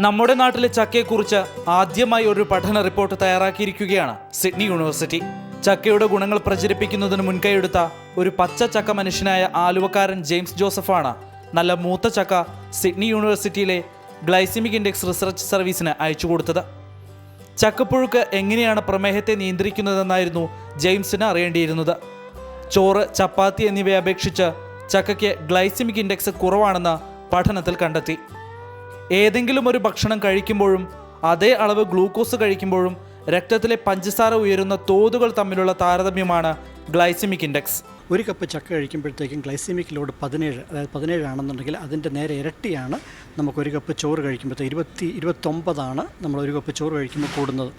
നമ്മുടെ നാട്ടിലെ ചക്കയെക്കുറിച്ച് ആദ്യമായി ഒരു പഠന റിപ്പോർട്ട് തയ്യാറാക്കിയിരിക്കുകയാണ് സിഡ്നി യൂണിവേഴ്സിറ്റി. ചക്കയുടെ ഗുണങ്ങൾ പ്രചരിപ്പിക്കുന്നതിന് മുൻകൈയെടുത്ത ഒരു പച്ച ചക്ക മനുഷ്യനായ ആലുവക്കാരൻ ജെയിംസ് ജോസഫാണ് നല്ല മൂത്ത ചക്ക സിഡ്നി യൂണിവേഴ്സിറ്റിയിലെ ഗ്ലൈസിമിക് ഇൻഡെക്സ് റിസർച്ച് സർവീസിന് അയച്ചു കൊടുത്തത്. ചക്കപ്പുഴുക്ക് എങ്ങനെയാണ് പ്രമേഹത്തെ നിയന്ത്രിക്കുന്നതെന്നായിരുന്നു ജെയിംസിന് അറിയേണ്ടിയിരുന്നത്. ചോറ്, ചപ്പാത്തി എന്നിവയെ അപേക്ഷിച്ച് ചക്കയ്ക്ക് ഗ്ലൈസിമിക് ഇൻഡെക്സ് കുറവാണെന്ന് പഠനത്തിൽ കണ്ടെത്തി. ഏതെങ്കിലും ഒരു ഭക്ഷണം കഴിക്കുമ്പോഴും അതേ അളവ് ഗ്ലൂക്കോസ് കഴിക്കുമ്പോഴും രക്തത്തിലെ പഞ്ചസാര ഉയരുന്ന തോതുകൾ തമ്മിലുള്ള താരതമ്യമാണ് ഗ്ലൈസിമിക് ഇൻഡെക്സ്. ഒരു കപ്പ് ചക്ക കഴിക്കുമ്പോഴത്തേക്കും ഗ്ലൈസിമിക് ലോഡ് 17, അതായത് 17 ആണെന്നുണ്ടെങ്കിൽ അതിൻ്റെ നേരെ ഇരട്ടിയാണ് നമുക്ക് ഒരു കപ്പ് ചോറ് കഴിക്കുമ്പോഴത്തേക്ക് 29 നമ്മൾ ഒരു കപ്പ് ചോറ് കഴിക്കുമ്പോൾ കൂടുന്നത്.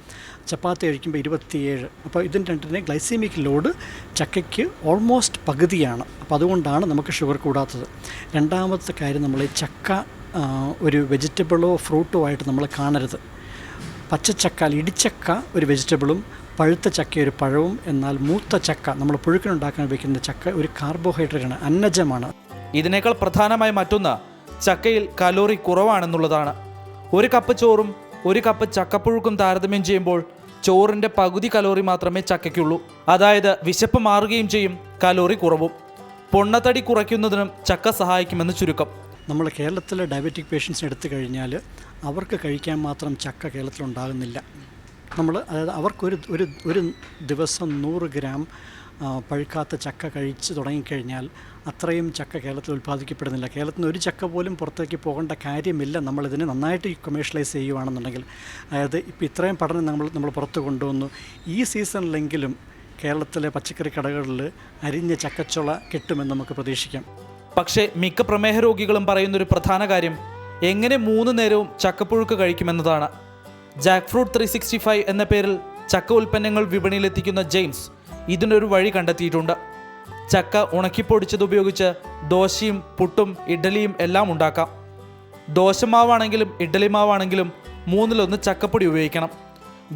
ചപ്പാത്തി കഴിക്കുമ്പോൾ 27. അപ്പോൾ ഇതിൻ്റെ രണ്ടിനെ ഗ്ലൈസിമിക് ലോഡ് ചക്കയ്ക്ക് ഓൾമോസ്റ്റ് പകുതിയാണ്. അപ്പോൾ അതുകൊണ്ടാണ് നമുക്ക് ഷുഗർ കൂടാത്തത്. രണ്ടാമത്തെ കാര്യം, നമ്മൾ ഈ ചക്ക ഒരു വെജിറ്റബിളോ ഫ്രൂട്ടോ ആയിട്ട് നമ്മൾ കാണരുത്. പച്ചച്ചക്ക, ഇടിച്ചക്ക ഒരു വെജിറ്റബിളും പഴുത്ത ചക്ക ഒരു പഴവും, എന്നാൽ മൂത്ത ചക്ക, നമ്മൾ പുഴുക്കിനുണ്ടാക്കാൻ ഉപയോഗിക്കുന്ന ചക്ക ഒരു കാർബോഹൈഡ്രേറ്റാണ്, അന്നജമാണ്. ഇതിനേക്കാൾ പ്രധാനമായി മറ്റൊന്ന് ചക്കയിൽ കലോറി കുറവാണെന്നുള്ളതാണ്. ഒരു കപ്പ് ചോറും ഒരു കപ്പ് ചക്കപ്പുഴുക്കും താരതമ്യം ചെയ്യുമ്പോൾ ചോറിൻ്റെ പകുതി കലോറി മാത്രമേ ചക്കയ്ക്കുള്ളൂ. അതായത് വിശപ്പ് മാറുകയും ചെയ്യും, കലോറി കുറവും. പൊണ്ണത്തടി കുറയ്ക്കുന്നതിനും ചക്ക സഹായിക്കുമെന്ന് ചുരുക്കം. നമ്മൾ കേരളത്തിലെ ഡയബറ്റിക് പേഷ്യൻസിന് എടുത്തു കഴിഞ്ഞാൽ അവർക്ക് കഴിക്കാൻ മാത്രം ചക്ക കേരളത്തിലുണ്ടാകുന്നില്ല. അതായത് അവർക്കൊരു ഒരു ദിവസം 100 ഗ്രാം പഴുക്കാത്ത ചക്ക കഴിച്ച് തുടങ്ങിക്കഴിഞ്ഞാൽ അത്രയും ചക്ക കേരളത്തിൽ ഉൽപ്പാദിക്കപ്പെടുന്നില്ല. കേരളത്തിൽ നിന്ന് ഒരു ചക്ക പോലും പുറത്തേക്ക് പോകേണ്ട കാര്യമില്ല. നമ്മളിതിനെ നന്നായിട്ട് കൊമേഴ്ഷ്യലൈസ് ചെയ്യുകയാണെന്നുണ്ടെങ്കിൽ. അതായത് ഇപ്പോൾ ഇത്രയും പഠനം നമ്മൾ പുറത്ത് കൊണ്ടുവന്നു. ഈ സീസണിലെങ്കിലും കേരളത്തിലെ പച്ചക്കറി കടകളിൽ അരിഞ്ഞ ചക്കച്ചുള കിട്ടുമെന്ന് നമുക്ക് പ്രതീക്ഷിക്കാം. പക്ഷേ മിക്ക പ്രമേഹ രോഗികളും പറയുന്നൊരു പ്രധാന കാര്യം എങ്ങനെ 3 നേരവും ചക്കപ്പുഴുക്ക് കഴിക്കുമെന്നതാണ്. ജാക്ക് ഫ്രൂട്ട് 365 എന്ന പേരിൽ ചക്ക ഉൽപ്പന്നങ്ങൾ വിപണിയിലെത്തിക്കുന്ന ജെയിംസ് ഇതിനൊരു വഴി കണ്ടെത്തിയിട്ടുണ്ട്. ചക്ക ഉണക്കിപ്പൊടിച്ചത് ഉപയോഗിച്ച് ദോശയും പുട്ടും ഇഡ്ഡലിയും എല്ലാം ഉണ്ടാക്കാം. ദോശമാവാണെങ്കിലും ഇഡ്ഡലി മാവാണെങ്കിലും 3-1 ചക്കപ്പൊടി ഉപയോഗിക്കണം.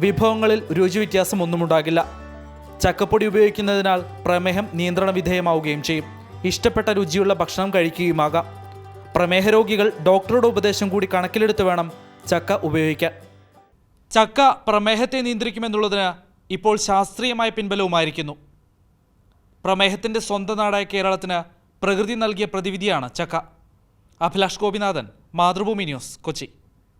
വിഭവങ്ങളിൽ രുചി വ്യത്യാസം ഒന്നും ഉണ്ടാകില്ല. ചക്കപ്പൊടി ഉപയോഗിക്കുന്നതിനാൽ പ്രമേഹം നിയന്ത്രണ വിധേയമാവുകയും ചെയ്യും. ഇഷ്ടപ്പെട്ട രുചിയുള്ള ഭക്ഷണം കഴിക്കുകയുമാകാം. പ്രമേഹ രോഗികൾ ഡോക്ടറുടെ ഉപദേശം കൂടി കണക്കിലെടുത്ത് വേണം ചക്ക ഉപയോഗിക്കാൻ. ചക്ക പ്രമേഹത്തെ നിയന്ത്രിക്കുമെന്നുള്ളതിന് ഇപ്പോൾ ശാസ്ത്രീയമായ പിൻബലവുമായിരിക്കുന്നു. പ്രമേഹത്തിൻ്റെ സ്വന്തം നാടായ കേരളത്തിന് പ്രകൃതി നൽകിയ പ്രതിവിധിയാണ് ചക്ക. അഭിലാഷ് ഗോപിനാഥൻ, മാതൃഭൂമി ന്യൂസ്, കൊച്ചി.